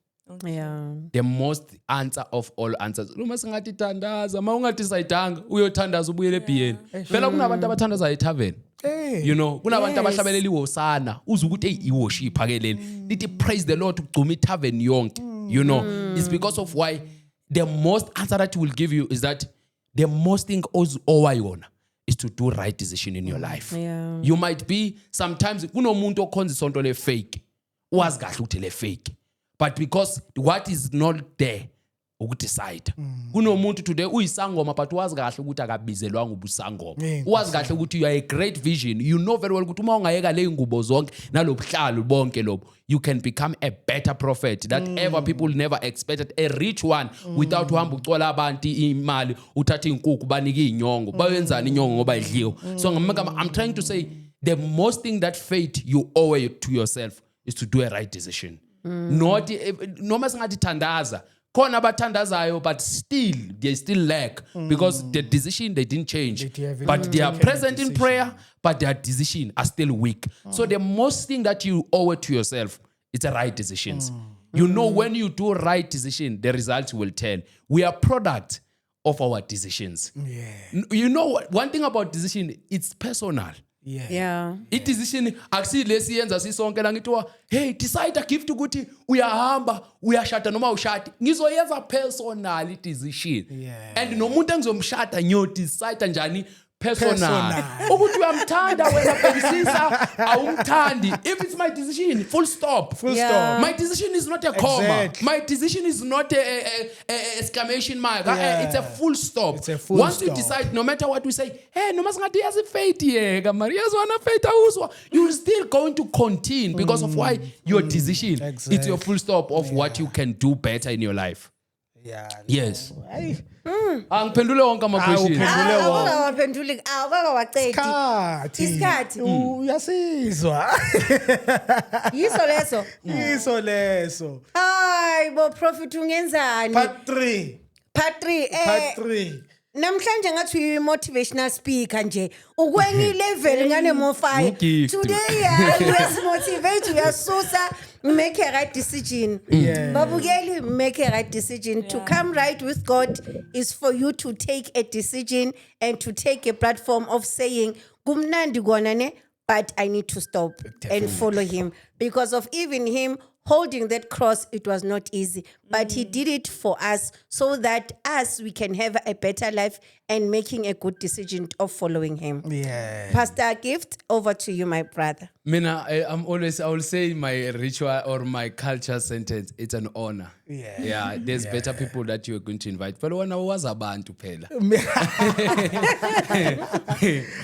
Yeah. The most answer of all answers. Uma singathi thandaza, ma ungadecide uyothandaza ubuyele ebhiyeni. Phela kunabantu abathandaza eTavern. You know, kunabantu abahlabelela iwosana, uza ukuthi iworship akeleli. Lithi praise the Lord ukugcuma iTavern yonke. You know, it's because of why the most answer that will give you is that the most thing owayona is to do right decision in your life. Yeah. You might be sometimes kunomuntu okhonza isonto le fake. Wazi kahle ukuthi le fake. But because what is not there, ukudecide. Kunomuntu today uyisangoma but wazi kahle ukuthi akabizelwanga ubusangoma. Wazi kahle ukuthi you are a great vision. You know very well ukuthi uma ungayeka le ngubo zonke nalobuhlalo bonke lobo, you can become a better prophet that ever people never expected, a rich one without uhamba ucola abantu imali, uthatha inkukhu banike inyongo. Bayenzana inyongo ngoba idliwe. So I'm trying to say the most thing that fate you owe to yourself is to do a right decision. Not noma singathi thandaza khona abathandazayo but still they still lack because the decision they didn't change but they are present in prayer but their decision are still weak. So the most thing that you owe to yourself is a right decisions. You know when you do right decision the results will tell. We are product of our decisions. You know what? One thing about decision, it's personal. Yeah. I-decision akusilesi yenza sisonke la ngithiwa hey decide a gift ukuthi uyahamba uyashada noma ushadi ngizoyenza personal i-decision and nomuntu engizomshada ngiyo decide njani personal ukuthi uyamthanda wena bhekisisa awumthandi if it's my decision full stop my decision is not a comma my decision is not a exclamation mark it's a full stop once you decide no matter what we say hey noma singathi yazi faith yeka Maria zona faith awuzwa you're still going to continue because of why your decision it's your full stop of what you can do better in your life. Yes. Angiphendule wonke ama questions. Awaphenduli awakawacedi. Isikhathi uyasizwa. Yiso leso. Hayi bo prophet ungenzani? Part 3. Part 3. Namhlanje ngathi uyi motivational speaker nje ukwenye level ngane mo 5 today uyasimotivate uyasusa make a right decision babukeli make a right decision to come right with God is for you to take a decision and to take a platform of saying kumnandi kona ne but I need to stop and follow him because of even him holding that cross, it was not easy, but he did it for us so that us, we can have a better life and making a good decision of following him. Yeah. Pastor Gift, over to you, my brother. Mina, I will say my ritual or my culture sentence, it's an honor. Yeah, there's better people that you're going to invite. But when I was abantu phela.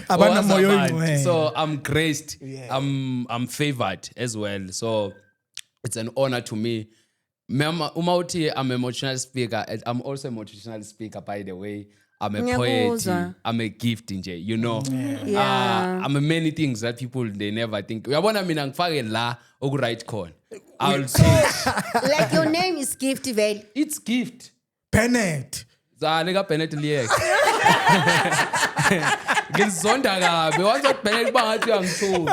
Abantu. So I'm graced. I'm favored as well. So it's an honor to me. Umauti, I'm a motivational speaker. I'm also a motivational speaker, by the way. I'm a poet. Ngiyakuzwa. I'm a gift, you know. Yeah. I'm a many things that people, they never think. Uyabona mina ngifake la oku-right corner. I'll say Like your name is Gift Vale. it's gift. Bennett. Zaleka Bennett liyeke. Ngizonda kabi. Wathi Bennett bangathi uyangithuka.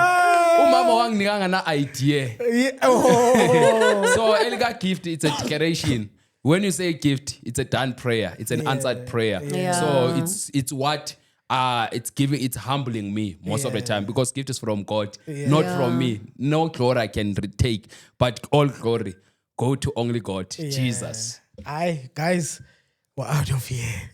Umama wanginikanga na idea. Yeah. Oh. So elika gift, it's a declaration. When you say gift, it's a done prayer. It's an answered prayer. Yeah. So it's what it's giving. It's humbling me most of the time because gift is from God, not from me. No glory I can take, but all glory go to only God, Jesus. Aye, guys, we're out of here.